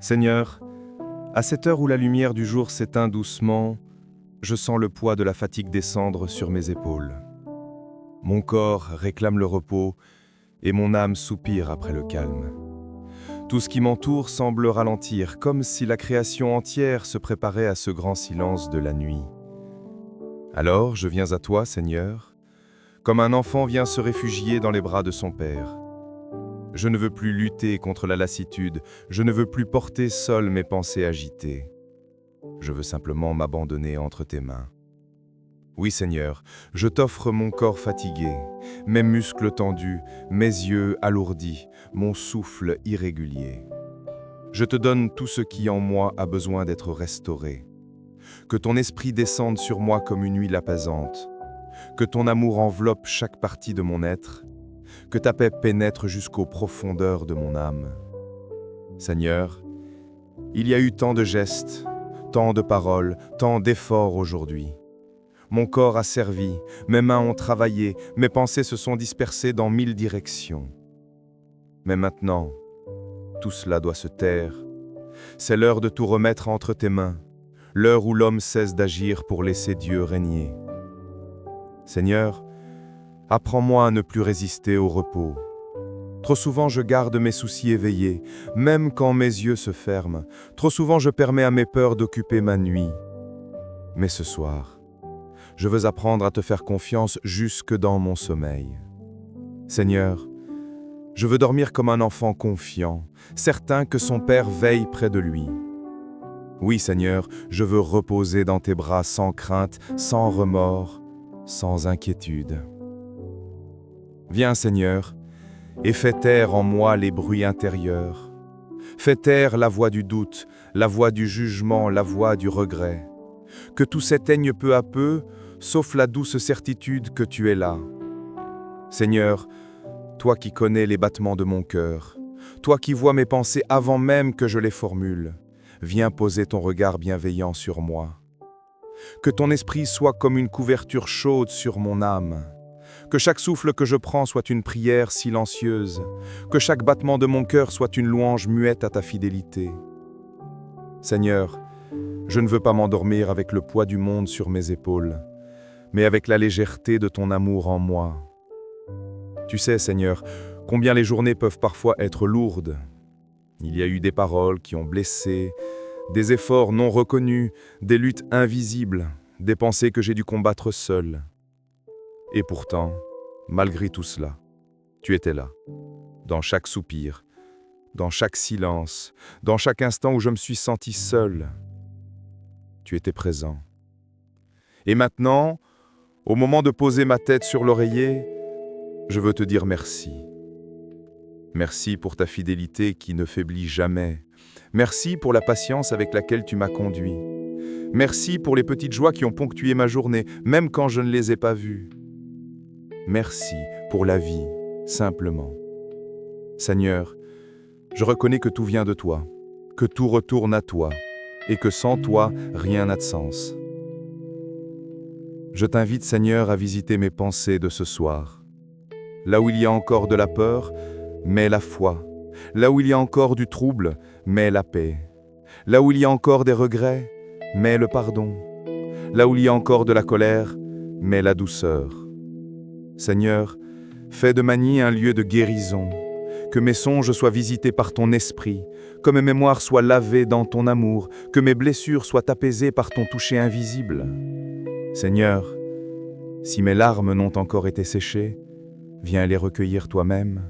Seigneur, à cette heure où la lumière du jour s'éteint doucement, je sens le poids de la fatigue descendre sur mes épaules. Mon corps réclame le repos et mon âme soupire après le calme. Tout ce qui m'entoure semble ralentir, comme si la création entière se préparait à ce grand silence de la nuit. Alors je viens à toi, Seigneur, comme un enfant vient se réfugier dans les bras de son père. Je ne veux plus lutter contre la lassitude, je ne veux plus porter seul mes pensées agitées. Je veux simplement m'abandonner entre tes mains. Oui, Seigneur, je t'offre mon corps fatigué, mes muscles tendus, mes yeux alourdis, mon souffle irrégulier. Je te donne tout ce qui en moi a besoin d'être restauré. Que ton esprit descende sur moi comme une huile apaisante. Que ton amour enveloppe chaque partie de mon être. Que ta paix pénètre jusqu'aux profondeurs de mon âme. Seigneur, il y a eu tant de gestes, tant de paroles, tant d'efforts aujourd'hui. Mon corps a servi, mes mains ont travaillé, mes pensées se sont dispersées dans 1000 directions. Mais maintenant, tout cela doit se taire. C'est l'heure de tout remettre entre tes mains, l'heure où l'homme cesse d'agir pour laisser Dieu régner. Seigneur, apprends-moi à ne plus résister au repos. Trop souvent je garde mes soucis éveillés, même quand mes yeux se ferment. Trop souvent je permets à mes peurs d'occuper ma nuit. Mais ce soir, je veux apprendre à te faire confiance jusque dans mon sommeil. Seigneur, je veux dormir comme un enfant confiant, certain que son Père veille près de lui. Oui, Seigneur, je veux reposer dans tes bras sans crainte, sans remords, sans inquiétude. Viens, Seigneur, et fais taire en moi les bruits intérieurs. Fais taire la voix du doute, la voix du jugement, la voix du regret. Que tout s'éteigne peu à peu, sauf la douce certitude que tu es là. Seigneur, toi qui connais les battements de mon cœur, toi qui vois mes pensées avant même que je les formule, viens poser ton regard bienveillant sur moi. Que ton esprit soit comme une couverture chaude sur mon âme. Que chaque souffle que je prends soit une prière silencieuse. Que chaque battement de mon cœur soit une louange muette à ta fidélité. Seigneur, je ne veux pas m'endormir avec le poids du monde sur mes épaules, mais avec la légèreté de ton amour en moi. Tu sais, Seigneur, combien les journées peuvent parfois être lourdes. Il y a eu des paroles qui ont blessé, des efforts non reconnus, des luttes invisibles, des pensées que j'ai dû combattre seul. Et pourtant, malgré tout cela, tu étais là, dans chaque soupir, dans chaque silence, dans chaque instant où je me suis senti seul. Tu étais présent. Et maintenant, au moment de poser ma tête sur l'oreiller, je veux te dire merci. Merci pour ta fidélité qui ne faiblit jamais. Merci pour la patience avec laquelle tu m'as conduit. Merci pour les petites joies qui ont ponctué ma journée, même quand je ne les ai pas vues. Merci pour la vie, simplement. Seigneur, je reconnais que tout vient de toi, que tout retourne à toi, et que sans toi, rien n'a de sens. Je t'invite, Seigneur, à visiter mes pensées de ce soir. Là où il y a encore de la peur, mets la foi. Là où il y a encore du trouble, mets la paix. Là où il y a encore des regrets, mets le pardon. Là où il y a encore de la colère, mets la douceur. Seigneur, fais de ma nuit un lieu de guérison. Que mes songes soient visités par ton esprit, que mes mémoires soient lavées dans ton amour, que mes blessures soient apaisées par ton toucher invisible. Seigneur, si mes larmes n'ont encore été séchées, viens les recueillir toi-même.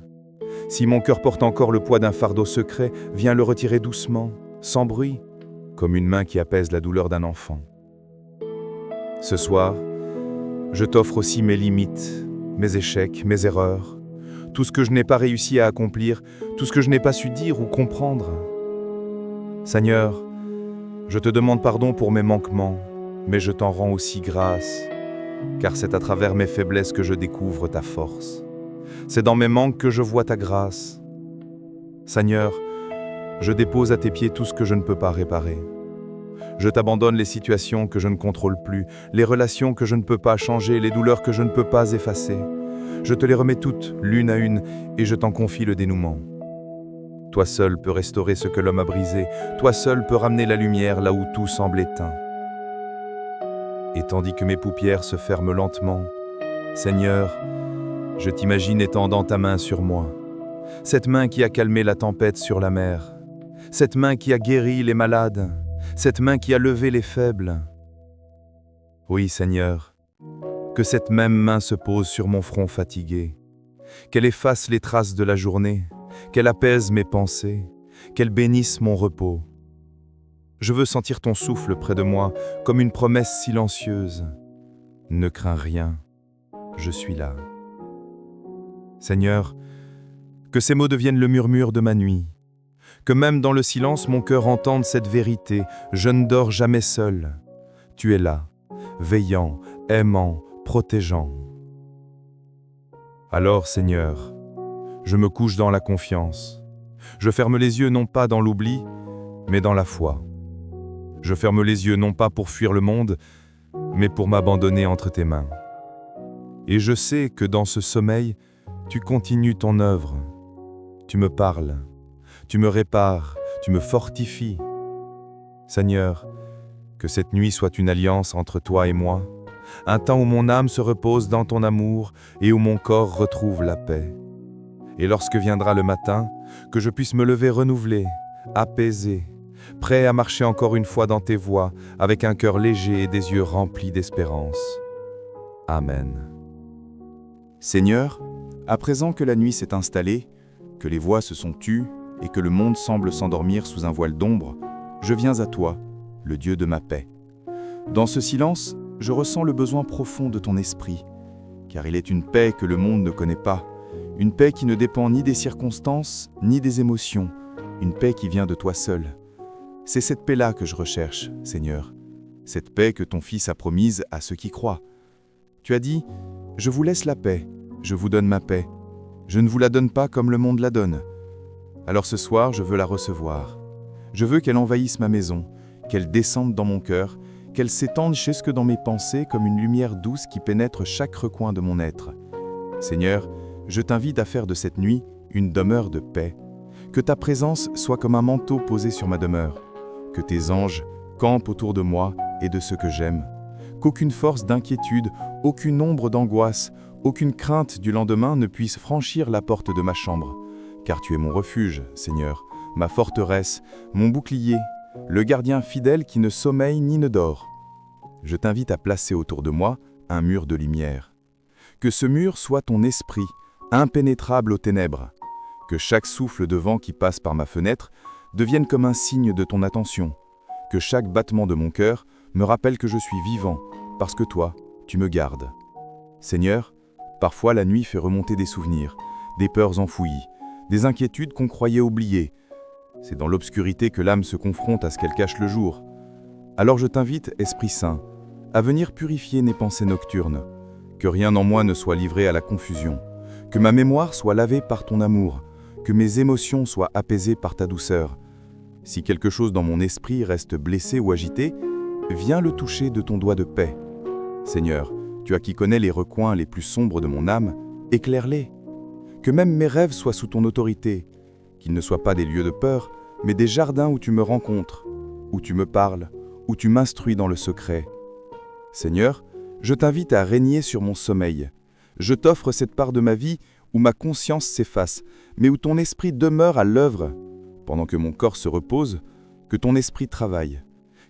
Si mon cœur porte encore le poids d'un fardeau secret, viens le retirer doucement, sans bruit, comme une main qui apaise la douleur d'un enfant. Ce soir, je t'offre aussi mes limites, mes échecs, mes erreurs, tout ce que je n'ai pas réussi à accomplir, tout ce que je n'ai pas su dire ou comprendre. Seigneur, je te demande pardon pour mes manquements, mais je t'en rends aussi grâce, car c'est à travers mes faiblesses que je découvre ta force. C'est dans mes manques que je vois ta grâce. Seigneur, je dépose à tes pieds tout ce que je ne peux pas réparer. Je t'abandonne les situations que je ne contrôle plus, les relations que je ne peux pas changer, les douleurs que je ne peux pas effacer. Je te les remets toutes, l'une à une, et je t'en confie le dénouement. Toi seul peux restaurer ce que l'homme a brisé, toi seul peux ramener la lumière là où tout semble éteint. Et tandis que mes paupières se ferment lentement, Seigneur, je t'imagine étendant ta main sur moi, cette main qui a calmé la tempête sur la mer, cette main qui a guéri les malades, cette main qui a levé les faibles. Oui, Seigneur, que cette même main se pose sur mon front fatigué, qu'elle efface les traces de la journée, qu'elle apaise mes pensées, qu'elle bénisse mon repos. Je veux sentir ton souffle près de moi comme une promesse silencieuse. Ne crains rien, je suis là. Seigneur, que ces mots deviennent le murmure de ma nuit, que même dans le silence mon cœur entende cette vérité, je ne dors jamais seul. Tu es là, veillant, aimant, protégeant. Alors, Seigneur, je me couche dans la confiance. Je ferme les yeux non pas dans l'oubli, mais dans la foi. Je ferme les yeux non pas pour fuir le monde, mais pour m'abandonner entre tes mains. Et je sais que dans ce sommeil, tu continues ton œuvre. Tu me parles, tu me répares, tu me fortifies. Seigneur, que cette nuit soit une alliance entre toi et moi, un temps où mon âme se repose dans ton amour et où mon corps retrouve la paix. Et lorsque viendra le matin, que je puisse me lever renouvelé, apaisé, prêt à marcher encore une fois dans tes voies, avec un cœur léger et des yeux remplis d'espérance. Amen. Seigneur, à présent que la nuit s'est installée, que les voix se sont tues et que le monde semble s'endormir sous un voile d'ombre, je viens à toi, le Dieu de ma paix. Dans ce silence, je ressens le besoin profond de ton esprit, car il est une paix que le monde ne connaît pas, une paix qui ne dépend ni des circonstances, ni des émotions, une paix qui vient de toi seul. C'est cette paix-là que je recherche, Seigneur, cette paix que ton Fils a promise à ceux qui croient. Tu as dit, « Je vous laisse la paix, je vous donne ma paix. Je ne vous la donne pas comme le monde la donne. » Alors ce soir, je veux la recevoir. Je veux qu'elle envahisse ma maison, qu'elle descende dans mon cœur, qu'elle s'étende jusque dans mes pensées comme une lumière douce qui pénètre chaque recoin de mon être. Seigneur, je t'invite à faire de cette nuit une demeure de paix. Que ta présence soit comme un manteau posé sur ma demeure. Que tes anges campent autour de moi et de ceux que j'aime. Qu'aucune force d'inquiétude, aucune ombre d'angoisse, aucune crainte du lendemain ne puisse franchir la porte de ma chambre. Car tu es mon refuge, Seigneur, ma forteresse, mon bouclier, le gardien fidèle qui ne sommeille ni ne dort. Je t'invite à placer autour de moi un mur de lumière. Que ce mur soit ton esprit, impénétrable aux ténèbres. Que chaque souffle de vent qui passe par ma fenêtre devienne comme un signe de ton attention. Que chaque battement de mon cœur me rappelle que je suis vivant, parce que toi, tu me gardes. Seigneur, parfois la nuit fait remonter des souvenirs, des peurs enfouies, des inquiétudes qu'on croyait oubliées. C'est dans l'obscurité que l'âme se confronte à ce qu'elle cache le jour. Alors je t'invite, Esprit Saint, à venir purifier mes pensées nocturnes, que rien en moi ne soit livré à la confusion, que ma mémoire soit lavée par ton amour, que mes émotions soient apaisées par ta douceur. Si quelque chose dans mon esprit reste blessé ou agité, viens le toucher de ton doigt de paix. Seigneur, tu as qui connais les recoins les plus sombres de mon âme, éclaire-les. Que même mes rêves soient sous ton autorité, qu'ils ne soient pas des lieux de peur, mais des jardins où tu me rencontres, où tu me parles, où tu m'instruis dans le secret. Seigneur, je t'invite à régner sur mon sommeil. Je t'offre cette part de ma vie où ma conscience s'efface, mais où ton esprit demeure à l'œuvre. Pendant que mon corps se repose, que ton esprit travaille.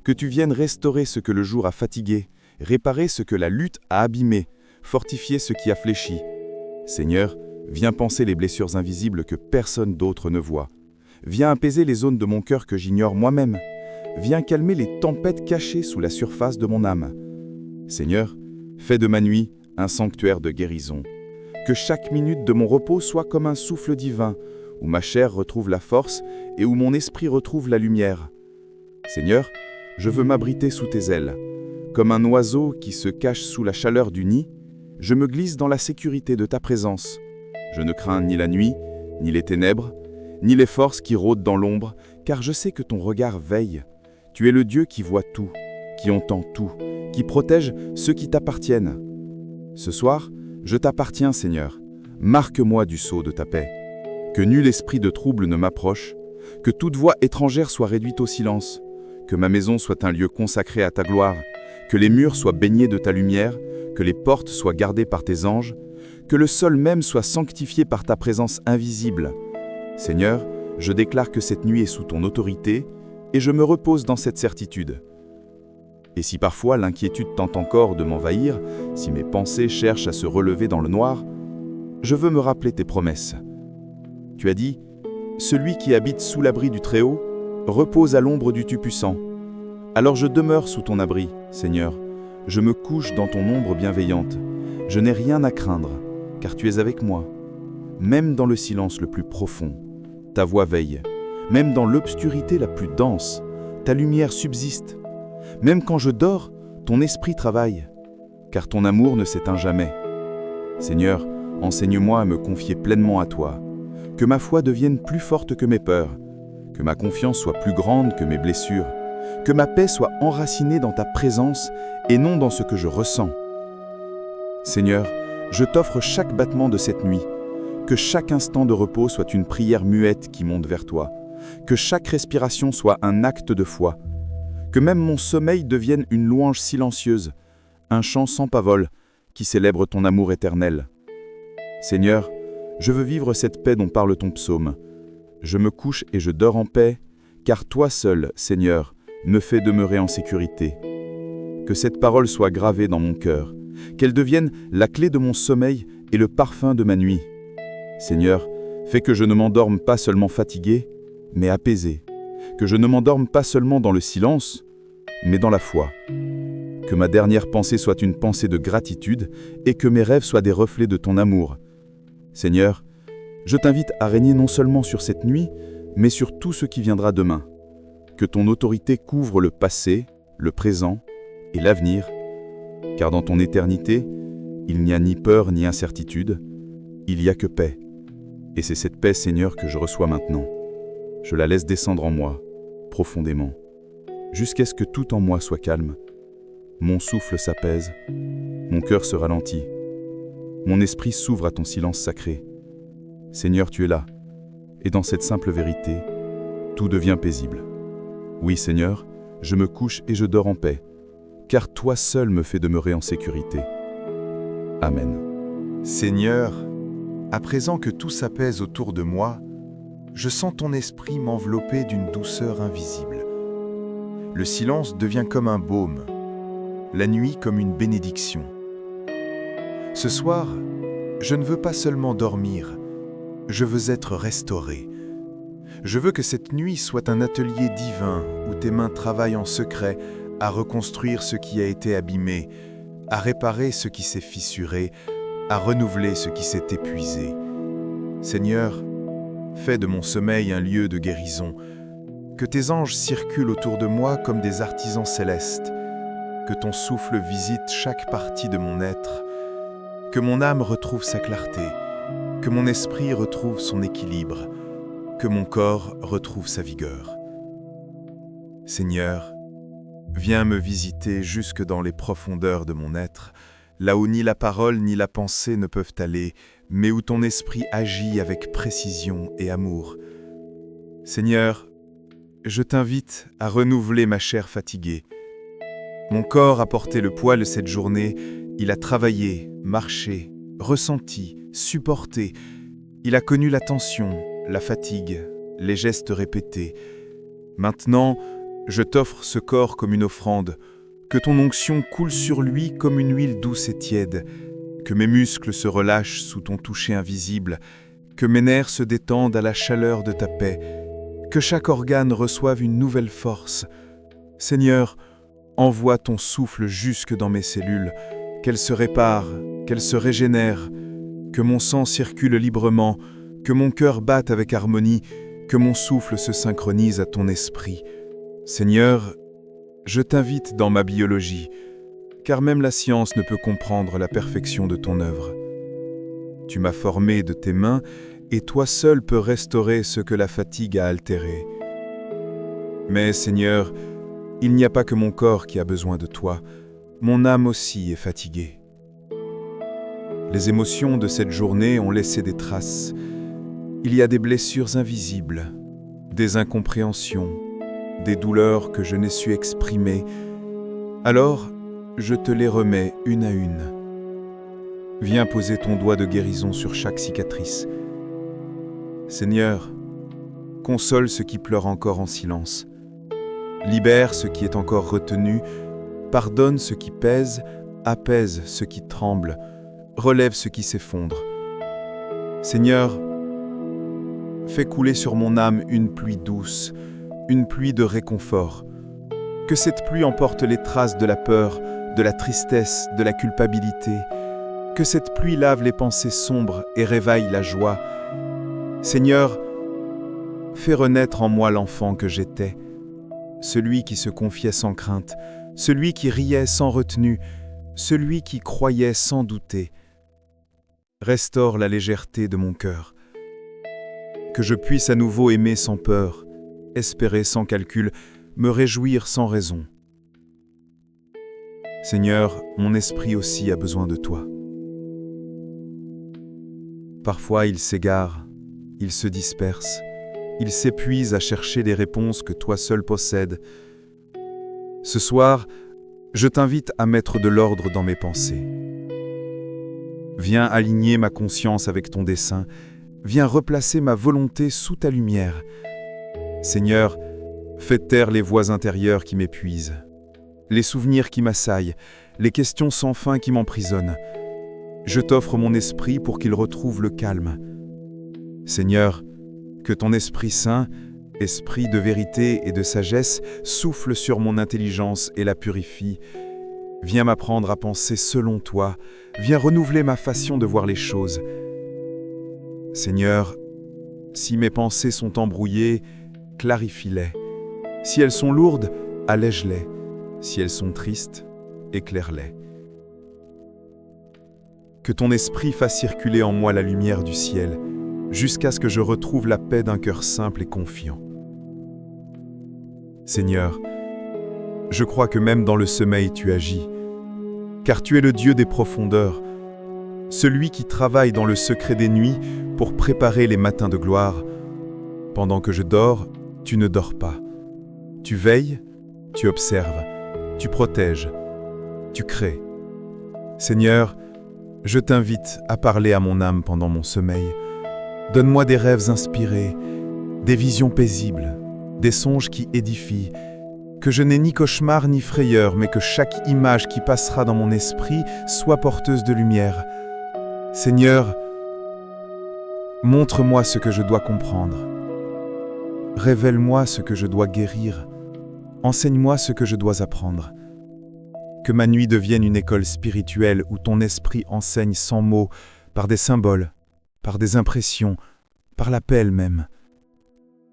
Que tu viennes restaurer ce que le jour a fatigué, réparer ce que la lutte a abîmé, fortifier ce qui a fléchi. Seigneur, viens panser les blessures invisibles que personne d'autre ne voit. Viens apaiser les zones de mon cœur que j'ignore moi-même. Viens calmer les tempêtes cachées sous la surface de mon âme. Seigneur, fais de ma nuit un sanctuaire de guérison. Que chaque minute de mon repos soit comme un souffle divin, où ma chair retrouve la force et où mon esprit retrouve la lumière. Seigneur, je veux m'abriter sous tes ailes. Comme un oiseau qui se cache sous la chaleur du nid, je me glisse dans la sécurité de ta présence. Je ne crains ni la nuit, ni les ténèbres, ni les forces qui rôdent dans l'ombre, car je sais que ton regard veille. Tu es le Dieu qui voit tout, qui entend tout, qui protège ceux qui t'appartiennent. Ce soir, je t'appartiens, Seigneur. Marque-moi du sceau de ta paix. Que nul esprit de trouble ne m'approche, que toute voix étrangère soit réduite au silence, que ma maison soit un lieu consacré à ta gloire, que les murs soient baignés de ta lumière, que les portes soient gardées par tes anges, que le sol même soit sanctifié par ta présence invisible. Seigneur, je déclare que cette nuit est sous ton autorité, et je me repose dans cette certitude. Et si parfois l'inquiétude tente encore de m'envahir, si mes pensées cherchent à se relever dans le noir, je veux me rappeler tes promesses. Tu as dit, « Celui qui habite sous l'abri du Très-Haut repose à l'ombre du Tout-Puissant. » Alors je demeure sous ton abri, Seigneur. Je me couche dans ton ombre bienveillante. Je n'ai rien à craindre, car tu es avec moi. Même dans le silence le plus profond, ta voix veille. Même dans l'obscurité la plus dense, ta lumière subsiste. Même quand je dors, ton esprit travaille, car ton amour ne s'éteint jamais. Seigneur, enseigne-moi à me confier pleinement à toi. Que ma foi devienne plus forte que mes peurs, que ma confiance soit plus grande que mes blessures, que ma paix soit enracinée dans ta présence et non dans ce que je ressens. Seigneur, je t'offre chaque battement de cette nuit, que chaque instant de repos soit une prière muette qui monte vers toi, que chaque respiration soit un acte de foi, que même mon sommeil devienne une louange silencieuse, un chant sans parole qui célèbre ton amour éternel. Seigneur, je veux vivre cette paix dont parle ton psaume. Je me couche et je dors en paix, car toi seul, Seigneur, me fais demeurer en sécurité. Que cette parole soit gravée dans mon cœur, qu'elle devienne la clé de mon sommeil et le parfum de ma nuit. Seigneur, fais que je ne m'endorme pas seulement fatigué, mais apaisé, que je ne m'endorme pas seulement dans le silence, mais dans la foi. Que ma dernière pensée soit une pensée de gratitude et que mes rêves soient des reflets de ton amour. Seigneur, je t'invite à régner non seulement sur cette nuit, mais sur tout ce qui viendra demain. Que ton autorité couvre le passé, le présent et l'avenir, car dans ton éternité, il n'y a ni peur ni incertitude, il y a que paix. Et c'est cette paix, Seigneur, que je reçois maintenant. Je la laisse descendre en moi, profondément, jusqu'à ce que tout en moi soit calme. Mon souffle s'apaise, mon cœur se ralentit, mon esprit s'ouvre à ton silence sacré. Seigneur, tu es là, et dans cette simple vérité, tout devient paisible. Oui, Seigneur, je me couche et je dors en paix, car toi seul me fais demeurer en sécurité. Amen. Seigneur, à présent que tout s'apaise autour de moi, je sens ton esprit m'envelopper d'une douceur invisible. Le silence devient comme un baume, la nuit comme une bénédiction. Ce soir, je ne veux pas seulement dormir, je veux être restauré. Je veux que cette nuit soit un atelier divin où tes mains travaillent en secret à reconstruire ce qui a été abîmé, à réparer ce qui s'est fissuré, à renouveler ce qui s'est épuisé. Seigneur, fais de mon sommeil un lieu de guérison, que tes anges circulent autour de moi comme des artisans célestes, que ton souffle visite chaque partie de mon être, que mon âme retrouve sa clarté, que mon esprit retrouve son équilibre, que mon corps retrouve sa vigueur. Seigneur, viens me visiter jusque dans les profondeurs de mon être, là où ni la parole ni la pensée ne peuvent aller, mais où ton esprit agit avec précision et amour. Seigneur, je t'invite à renouveler ma chair fatiguée. Mon corps a porté le poids de cette journée, il a travaillé, marché, ressenti, supporté. Il a connu la tension, la fatigue, les gestes répétés. Maintenant, je t'offre ce corps comme une offrande, que ton onction coule sur lui comme une huile douce et tiède, que mes muscles se relâchent sous ton toucher invisible, que mes nerfs se détendent à la chaleur de ta paix, que chaque organe reçoive une nouvelle force. Seigneur, envoie ton souffle jusque dans mes cellules, qu'elles se réparent, qu'elles se régénèrent, que mon sang circule librement, que mon cœur batte avec harmonie, que mon souffle se synchronise à ton esprit. Seigneur, je t'invite dans ma biologie, car même la science ne peut comprendre la perfection de ton œuvre. Tu m'as formé de tes mains, et toi seul peux restaurer ce que la fatigue a altéré. Mais Seigneur, il n'y a pas que mon corps qui a besoin de toi, mon âme aussi est fatiguée. Les émotions de cette journée ont laissé des traces. Il y a des blessures invisibles, des incompréhensions, des douleurs que je n'ai su exprimer. Alors, je te les remets une à une. Viens poser ton doigt de guérison sur chaque cicatrice. Seigneur, console ce qui pleure encore en silence. Libère ce qui est encore retenu. Pardonne ce qui pèse. Apaise ce qui tremble. Relève ce qui s'effondre. Seigneur, fais couler sur mon âme une pluie douce, une pluie de réconfort. Que cette pluie emporte les traces de la peur, de la tristesse, de la culpabilité. Que cette pluie lave les pensées sombres et réveille la joie. Seigneur, fais renaître en moi l'enfant que j'étais, celui qui se confiait sans crainte, celui qui riait sans retenue, celui qui croyait sans douter. Restaure la légèreté de mon cœur. Que je puisse à nouveau aimer sans peur, espérer sans calcul, me réjouir sans raison. Seigneur, mon esprit aussi a besoin de toi. Parfois il s'égare, il se disperse, il s'épuise à chercher des réponses que toi seul possèdes. Ce soir, je t'invite à mettre de l'ordre dans mes pensées. Viens aligner ma conscience avec ton dessein, viens replacer ma volonté sous ta lumière. Seigneur, fais taire les voix intérieures qui m'épuisent, les souvenirs qui m'assaillent, les questions sans fin qui m'emprisonnent. Je t'offre mon esprit pour qu'il retrouve le calme. Seigneur, que ton Esprit Saint, esprit de vérité et de sagesse, souffle sur mon intelligence et la purifie. Viens m'apprendre à penser selon toi, viens renouveler ma façon de voir les choses. Seigneur, si mes pensées sont embrouillées, clarifie-les. Si elles sont lourdes, allège-les. Si elles sont tristes, éclaire-les. Que ton esprit fasse circuler en moi la lumière du ciel, jusqu'à ce que je retrouve la paix d'un cœur simple et confiant. Seigneur, je crois que même dans le sommeil tu agis, car tu es le Dieu des profondeurs, celui qui travaille dans le secret des nuits pour préparer les matins de gloire. Pendant que je dors, tu ne dors pas. Tu veilles, tu observes, tu protèges, tu crées. Seigneur, je t'invite à parler à mon âme pendant mon sommeil. Donne-moi des rêves inspirés, des visions paisibles, des songes qui édifient, que je n'ai ni cauchemar ni frayeur, mais que chaque image qui passera dans mon esprit soit porteuse de lumière. Seigneur, montre-moi ce que je dois comprendre. Révèle-moi ce que je dois guérir. Enseigne-moi ce que je dois apprendre. Que ma nuit devienne une école spirituelle où ton esprit enseigne sans mots, par des symboles, par des impressions, par l'appel même.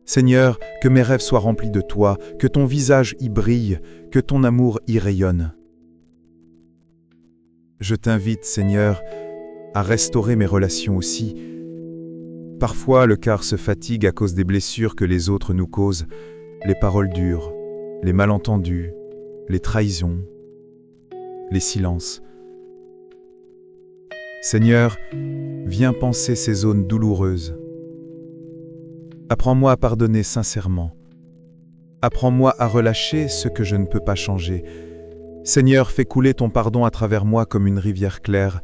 Seigneur, que mes rêves soient remplis de toi, que ton visage y brille, que ton amour y rayonne. Je t'invite, Seigneur, à restaurer mes relations aussi. Parfois, le cœur se fatigue à cause des blessures que les autres nous causent, les paroles dures, les malentendus, les trahisons, les silences. Seigneur, viens panser ces zones douloureuses. Apprends-moi à pardonner sincèrement. Apprends-moi à relâcher ce que je ne peux pas changer. Seigneur, fais couler ton pardon à travers moi comme une rivière claire,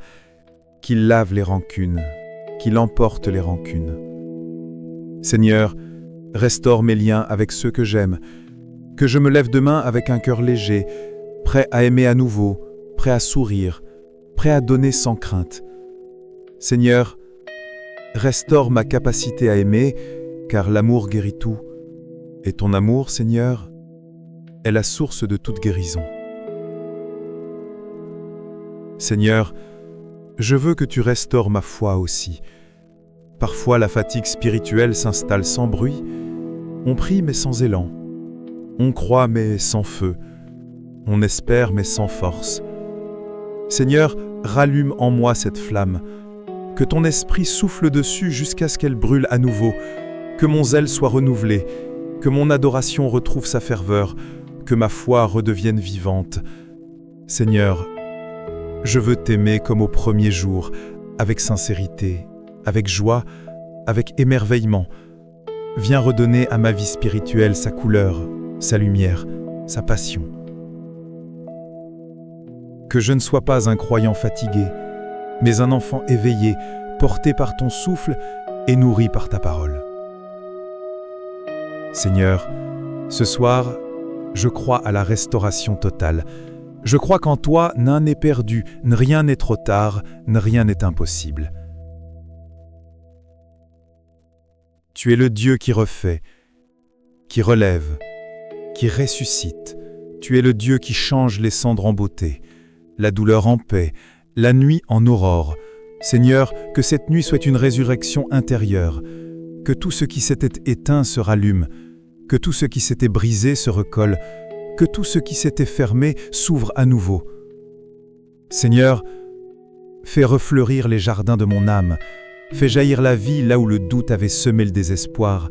qu'il lave les rancunes, qu'il emporte les rancunes. Seigneur, restaure mes liens avec ceux que j'aime, que je me lève demain avec un cœur léger, prêt à aimer à nouveau, prêt à sourire, prêt à donner sans crainte. Seigneur, restaure ma capacité à aimer, car l'amour guérit tout, et ton amour, Seigneur, est la source de toute guérison. Seigneur, je veux que tu restaures ma foi aussi. Parfois la fatigue spirituelle s'installe sans bruit, on prie mais sans élan, on croit mais sans feu, on espère mais sans force. Seigneur, rallume en moi cette flamme, que ton esprit souffle dessus jusqu'à ce qu'elle brûle à nouveau, que mon zèle soit renouvelé, que mon adoration retrouve sa ferveur, que ma foi redevienne vivante. Seigneur, je veux t'aimer comme au premier jour, avec sincérité, avec joie, avec émerveillement, viens redonner à ma vie spirituelle sa couleur, sa lumière, sa passion. Que je ne sois pas un croyant fatigué, mais un enfant éveillé, porté par ton souffle et nourri par ta parole. Seigneur, ce soir, je crois à la restauration totale. Je crois qu'en toi, rien n'est perdu, rien n'est trop tard, rien n'est impossible. Tu es le Dieu qui refait, qui relève, qui ressuscite. Tu es le Dieu qui change les cendres en beauté, la douleur en paix, la nuit en aurore. Seigneur, que cette nuit soit une résurrection intérieure, que tout ce qui s'était éteint se rallume, que tout ce qui s'était brisé se recolle, que tout ce qui s'était fermé s'ouvre à nouveau. Seigneur, fais refleurir les jardins de mon âme, fais jaillir la vie là où le doute avait semé le désespoir.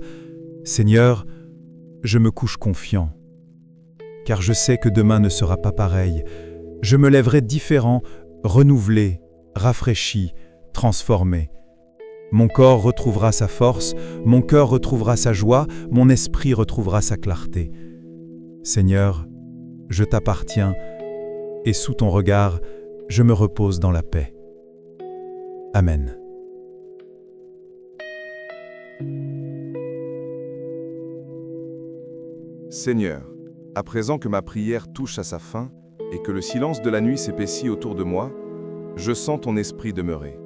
Seigneur, je me couche confiant, car je sais que demain ne sera pas pareil. Je me lèverai différent, renouvelé, rafraîchi, transformé. Mon corps retrouvera sa force, mon cœur retrouvera sa joie, mon esprit retrouvera sa clarté. Seigneur, je t'appartiens, et sous ton regard, je me repose dans la paix. Amen. Seigneur, à présent que ma prière touche à sa fin et que le silence de la nuit s'épaissit autour de moi, je sens ton esprit demeurer.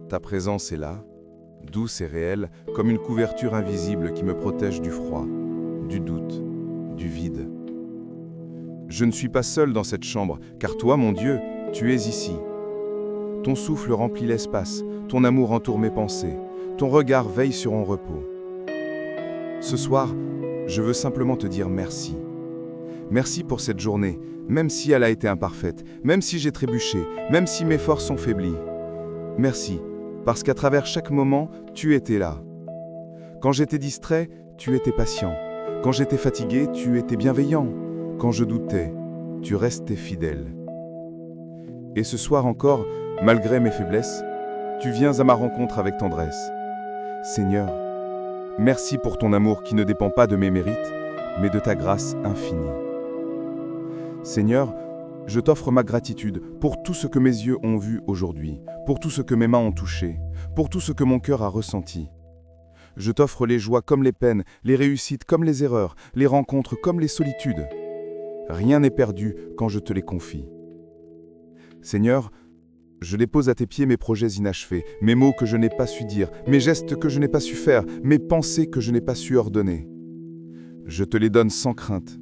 Ta présence est là, douce et réelle, comme une couverture invisible qui me protège du froid, du doute, du vide. Je ne suis pas seul dans cette chambre, car toi, mon Dieu, tu es ici. Ton souffle remplit l'espace, ton amour entoure mes pensées, ton regard veille sur mon repos. Ce soir, je veux simplement te dire merci. Merci pour cette journée, même si elle a été imparfaite, même si j'ai trébuché, même si mes forces sont faiblies. Merci, parce qu'à travers chaque moment, tu étais là. Quand j'étais distrait, tu étais patient. Quand j'étais fatigué, tu étais bienveillant. Quand je doutais, tu restais fidèle. Et ce soir encore, malgré mes faiblesses, tu viens à ma rencontre avec tendresse. Seigneur, merci pour ton amour qui ne dépend pas de mes mérites, mais de ta grâce infinie. Seigneur, je t'offre ma gratitude pour tout ce que mes yeux ont vu aujourd'hui, pour tout ce que mes mains ont touché, pour tout ce que mon cœur a ressenti. Je t'offre les joies comme les peines, les réussites comme les erreurs, les rencontres comme les solitudes. Rien n'est perdu quand je te les confie. Seigneur, je dépose à tes pieds mes projets inachevés, mes mots que je n'ai pas su dire, mes gestes que je n'ai pas su faire, mes pensées que je n'ai pas su ordonner. Je te les donne sans crainte,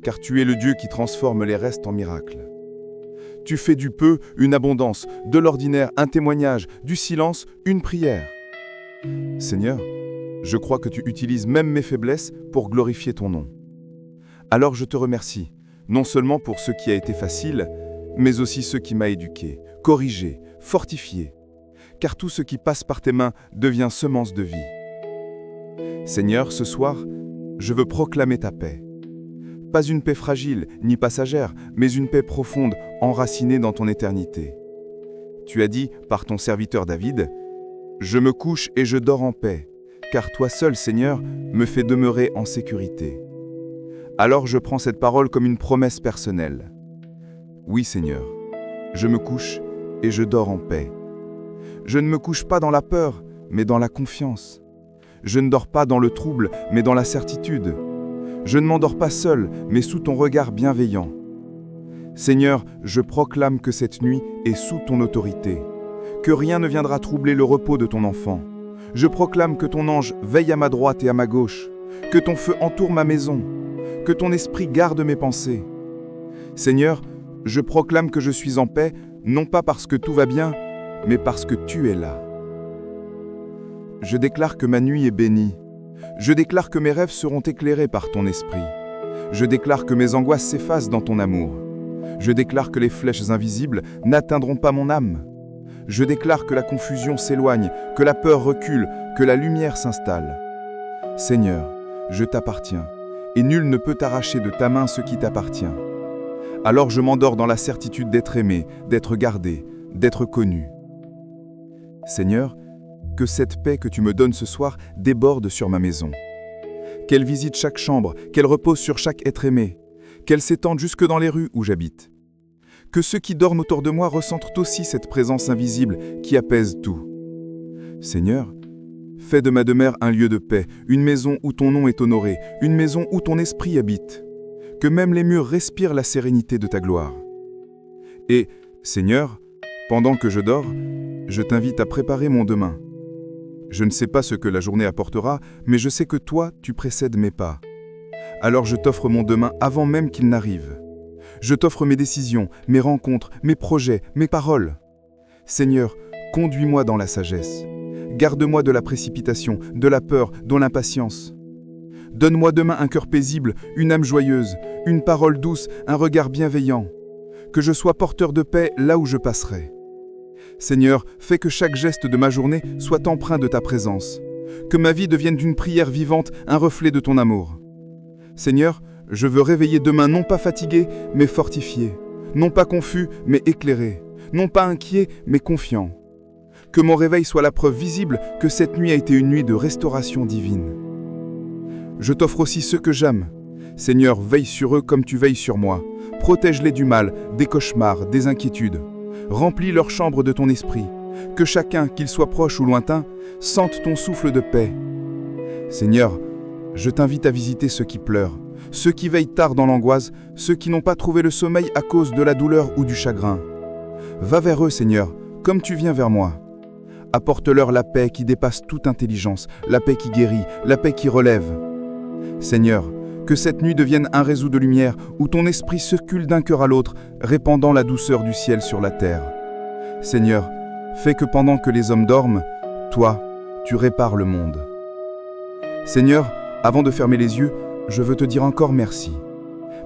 car tu es le Dieu qui transforme les restes en miracles. Tu fais du peu une abondance, de l'ordinaire un témoignage, du silence une prière. Seigneur, je crois que tu utilises même mes faiblesses pour glorifier ton nom. Alors je te remercie, non seulement pour ce qui a été facile, mais aussi ce qui m'a éduqué, corrigé, fortifié, car tout ce qui passe par tes mains devient semence de vie. Seigneur, ce soir, je veux proclamer ta paix. Pas une paix fragile ni passagère, mais une paix profonde, enracinée dans ton éternité. Tu as dit, par ton serviteur David, « Je me couche et je dors en paix, car toi seul, Seigneur, me fais demeurer en sécurité. » Alors je prends cette parole comme une promesse personnelle. Oui, Seigneur, je me couche et je dors en paix. Je ne me couche pas dans la peur, mais dans la confiance. Je ne dors pas dans le trouble, mais dans la certitude. Je ne m'endors pas seul, mais sous ton regard bienveillant. Seigneur, je proclame que cette nuit est sous ton autorité, que rien ne viendra troubler le repos de ton enfant. Je proclame que ton ange veille à ma droite et à ma gauche, que ton feu entoure ma maison, que ton esprit garde mes pensées. Seigneur, je proclame que je suis en paix, non pas parce que tout va bien, mais parce que tu es là. Je déclare que ma nuit est bénie. Je déclare que mes rêves seront éclairés par ton esprit. Je déclare que mes angoisses s'effacent dans ton amour. Je déclare que les flèches invisibles n'atteindront pas mon âme. Je déclare que la confusion s'éloigne, que la peur recule, que la lumière s'installe. Seigneur, je t'appartiens, et nul ne peut t'arracher de ta main ce qui t'appartient. Alors je m'endors dans la certitude d'être aimé, d'être gardé, d'être connu. Seigneur, que cette paix que tu me donnes ce soir déborde sur ma maison. Qu'elle visite chaque chambre, qu'elle repose sur chaque être aimé, qu'elle s'étende jusque dans les rues où j'habite. Que ceux qui dorment autour de moi ressentent aussi cette présence invisible qui apaise tout. Seigneur, fais de ma demeure un lieu de paix, une maison où ton nom est honoré, une maison où ton esprit habite. Que même les murs respirent la sérénité de ta gloire. Et, Seigneur, pendant que je dors, je t'invite à préparer mon demain. Je ne sais pas ce que la journée apportera, mais je sais que toi, tu précèdes mes pas. Alors je t'offre mon demain avant même qu'il n'arrive. Je t'offre mes décisions, mes rencontres, mes projets, mes paroles. Seigneur, conduis-moi dans la sagesse. Garde-moi de la précipitation, de la peur, de l'impatience. Donne-moi demain un cœur paisible, une âme joyeuse, une parole douce, un regard bienveillant. Que je sois porteur de paix là où je passerai. Seigneur, fais que chaque geste de ma journée soit empreint de ta présence. Que ma vie devienne d'une prière vivante, un reflet de ton amour. Seigneur, je veux réveiller demain non pas fatigué, mais fortifié. Non pas confus, mais éclairé. Non pas inquiet, mais confiant. Que mon réveil soit la preuve visible que cette nuit a été une nuit de restauration divine. Je t'offre aussi ceux que j'aime. Seigneur, veille sur eux comme tu veilles sur moi. Protège-les du mal, des cauchemars, des inquiétudes. Remplis leur chambre de ton esprit. Que chacun, qu'il soit proche ou lointain, sente ton souffle de paix. Seigneur, je t'invite à visiter ceux qui pleurent, ceux qui veillent tard dans l'angoisse, ceux qui n'ont pas trouvé le sommeil à cause de la douleur ou du chagrin. Va vers eux, Seigneur, comme tu viens vers moi. Apporte-leur la paix qui dépasse toute intelligence, la paix qui guérit, la paix qui relève. Seigneur, que cette nuit devienne un réseau de lumière où ton esprit circule d'un cœur à l'autre, répandant la douceur du ciel sur la terre. Seigneur, fais que pendant que les hommes dorment, toi, tu répares le monde. Seigneur, avant de fermer les yeux, je veux te dire encore merci.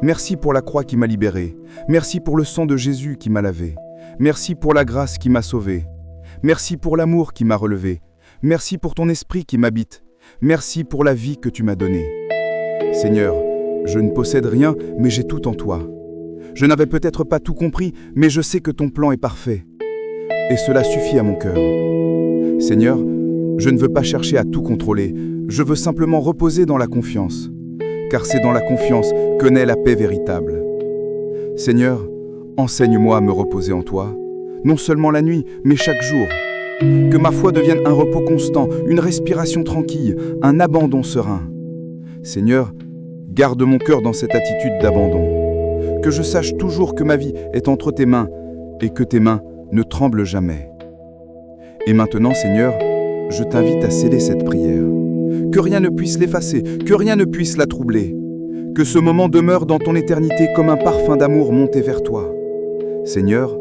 Merci pour la croix qui m'a libéré. Merci pour le sang de Jésus qui m'a lavé. Merci pour la grâce qui m'a sauvé. Merci pour l'amour qui m'a relevé. Merci pour ton esprit qui m'habite. Merci pour la vie que tu m'as donnée. Seigneur, je ne possède rien, mais j'ai tout en toi. Je n'avais peut-être pas tout compris, mais je sais que ton plan est parfait. Et cela suffit à mon cœur. Seigneur, je ne veux pas chercher à tout contrôler. Je veux simplement reposer dans la confiance. Car c'est dans la confiance que naît la paix véritable. Seigneur, enseigne-moi à me reposer en toi, non seulement la nuit, mais chaque jour. Que ma foi devienne un repos constant, une respiration tranquille, un abandon serein. Seigneur, garde mon cœur dans cette attitude d'abandon. Que je sache toujours que ma vie est entre tes mains et que tes mains ne tremblent jamais. Et maintenant, Seigneur, je t'invite à sceller cette prière. Que rien ne puisse l'effacer, que rien ne puisse la troubler. Que ce moment demeure dans ton éternité comme un parfum d'amour monté vers toi. Seigneur,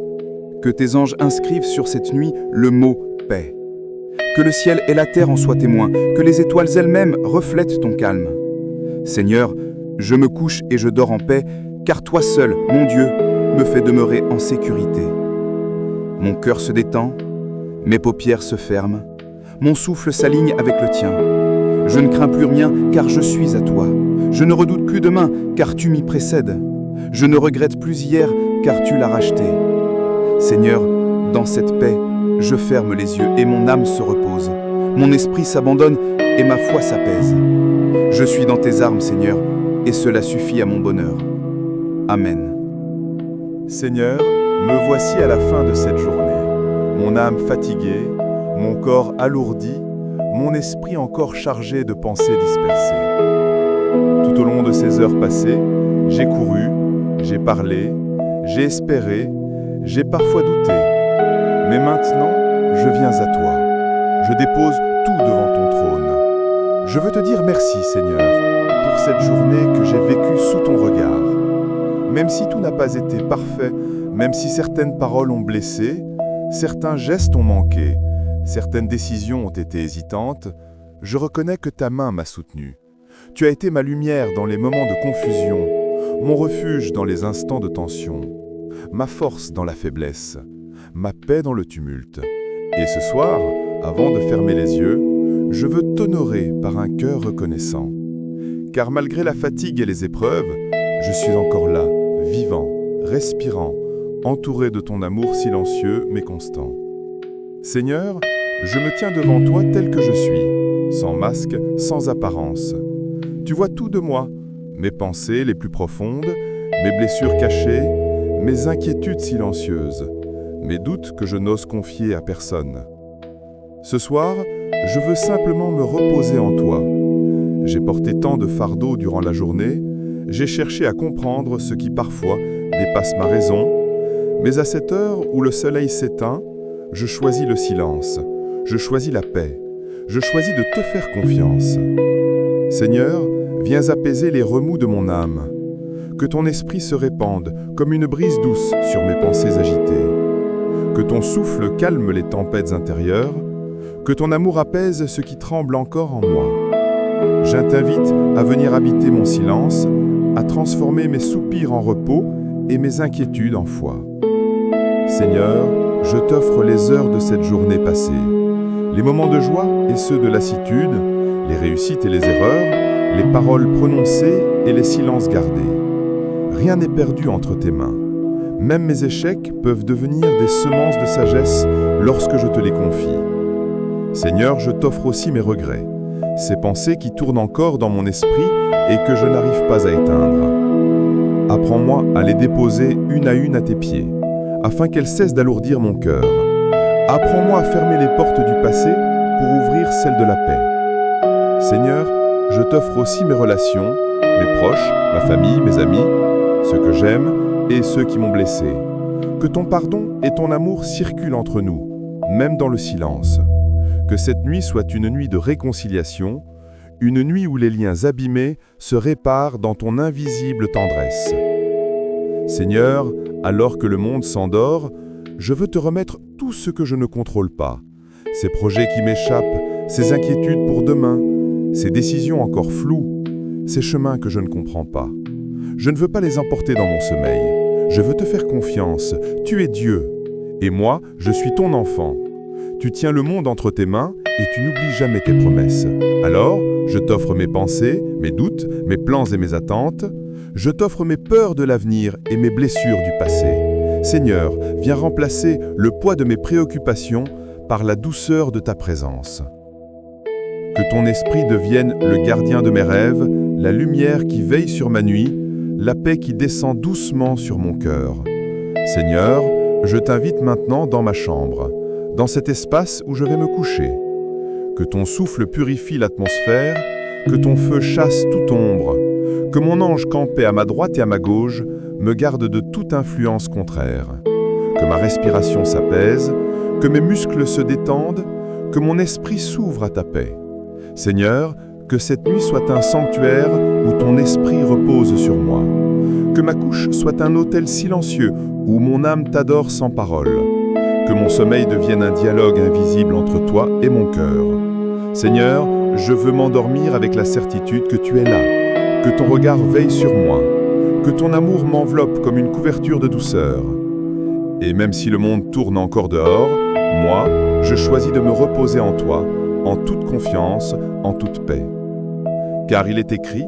que tes anges inscrivent sur cette nuit le mot « paix ». Que le ciel et la terre en soient témoins, que les étoiles elles-mêmes reflètent ton calme. Seigneur, je me couche et je dors en paix, car toi seul, mon Dieu, me fais demeurer en sécurité. Mon cœur se détend, mes paupières se ferment, mon souffle s'aligne avec le tien. Je ne crains plus rien, car je suis à toi. Je ne redoute plus demain, car tu m'y précèdes. Je ne regrette plus hier, car tu l'as racheté. Seigneur, dans cette paix, je ferme les yeux et mon âme se repose. Mon esprit s'abandonne et ma foi s'apaise. Je suis dans tes armes, Seigneur, et cela suffit à mon bonheur. Amen. Seigneur, me voici à la fin de cette journée. Mon âme fatiguée, mon corps alourdi, mon esprit encore chargé de pensées dispersées. Tout au long de ces heures passées, j'ai couru, j'ai parlé, j'ai espéré, j'ai parfois douté. Mais maintenant, je viens à toi. Je dépose tout devant ton trône. Je veux te dire merci, Seigneur, pour cette journée que j'ai vécue sous ton regard. Même si tout n'a pas été parfait, même si certaines paroles ont blessé, certains gestes ont manqué, certaines décisions ont été hésitantes, je reconnais que ta main m'a soutenu. Tu as été ma lumière dans les moments de confusion, mon refuge dans les instants de tension, ma force dans la faiblesse, ma paix dans le tumulte. Et ce soir, avant de fermer les yeux, je veux t'honorer par un cœur reconnaissant. Car malgré la fatigue et les épreuves, je suis encore là, vivant, respirant, entouré de ton amour silencieux mais constant. Seigneur, Je me tiens devant toi tel que je suis, sans masque, sans apparence. Tu vois tout de moi, mes pensées les plus profondes, mes blessures cachées, mes inquiétudes silencieuses, mes doutes que je n'ose confier à personne. Ce soir, je veux simplement me reposer en toi. J'ai porté tant de fardeaux durant la journée, j'ai cherché à comprendre ce qui parfois dépasse ma raison, mais à cette heure où le soleil s'éteint, je choisis le silence, je choisis la paix, je choisis de te faire confiance. Seigneur, viens apaiser les remous de mon âme. Que ton esprit se répande comme une brise douce sur mes pensées agitées. Que ton souffle calme les tempêtes intérieures. Que ton amour apaise ce qui tremble encore en moi. Je t'invite à venir habiter mon silence, à transformer mes soupirs en repos et mes inquiétudes en foi. Seigneur, je t'offre les heures de cette journée passée, les moments de joie et ceux de lassitude, les réussites et les erreurs, les paroles prononcées et les silences gardés. Rien n'est perdu entre tes mains. Même mes échecs peuvent devenir des semences de sagesse lorsque je te les confie. Seigneur, je t'offre aussi mes regrets, ces pensées qui tournent encore dans mon esprit et que je n'arrive pas à éteindre. Apprends-moi à les déposer une à tes pieds, afin qu'elles cessent d'alourdir mon cœur. Apprends-moi à fermer les portes du passé pour ouvrir celles de la paix. Seigneur, je t'offre aussi mes relations, mes proches, ma famille, mes amis, ceux que j'aime et ceux qui m'ont blessé. Que ton pardon et ton amour circulent entre nous, même dans le silence. Que cette nuit soit une nuit de réconciliation, une nuit où les liens abîmés se réparent dans ton invisible tendresse. Seigneur, alors que le monde s'endort, je veux te remettre tout ce que je ne contrôle pas, ces projets qui m'échappent, ces inquiétudes pour demain, ces décisions encore floues, ces chemins que je ne comprends pas. Je ne veux pas les emporter dans mon sommeil. Je veux te faire confiance. Tu es Dieu. Et moi, je suis ton enfant. Tu tiens le monde entre tes mains et tu n'oublies jamais tes promesses. Alors, je t'offre mes pensées, mes doutes, mes plans et mes attentes. Je t'offre mes peurs de l'avenir et mes blessures du passé. Seigneur, viens remplacer le poids de mes préoccupations par la douceur de ta présence. Que ton esprit devienne le gardien de mes rêves, la lumière qui veille sur ma nuit, la paix qui descend doucement sur mon cœur. Seigneur, je t'invite maintenant dans ma chambre, dans cet espace où je vais me coucher. Que ton souffle purifie l'atmosphère, que ton feu chasse toute ombre, que mon ange campé à ma droite et à ma gauche me garde de toute influence contraire. Que ma respiration s'apaise, que mes muscles se détendent, que mon esprit s'ouvre à ta paix. Seigneur, que cette nuit soit un sanctuaire où ton esprit repose sur moi. Que ma couche soit un autel silencieux où mon âme t'adore sans parole. Que mon sommeil devienne un dialogue invisible entre toi et mon cœur. Seigneur, je veux m'endormir avec la certitude que tu es là, que ton regard veille sur moi, que ton amour m'enveloppe comme une couverture de douceur. Et même si le monde tourne encore dehors, moi, je choisis de me reposer en toi, en toute confiance, en toute paix. Car il est écrit,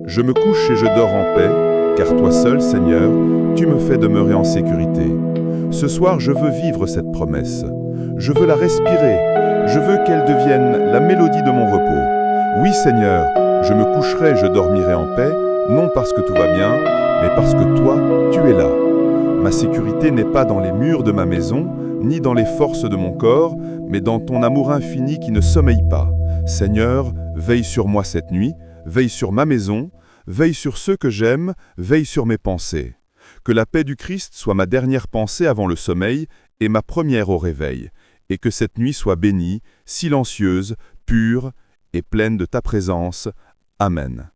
je me couche et je dors en paix, car toi seul, Seigneur, tu me fais demeurer en sécurité. Ce soir, je veux vivre cette promesse. Je veux la respirer. Je veux qu'elle devienne la mélodie de mon repos. Oui, Seigneur, je me coucherai et je dormirai en paix, non parce que tout va bien, mais parce que toi, tu es là. Ma sécurité n'est pas dans les murs de ma maison, ni dans les forces de mon corps, mais dans ton amour infini qui ne sommeille pas. Seigneur, veille sur moi cette nuit, veille sur ma maison, veille sur ceux que j'aime, veille sur mes pensées. Que la paix du Christ soit ma dernière pensée avant le sommeil et ma première au réveil, et que cette nuit soit bénie, silencieuse, pure et pleine de ta présence. Amen.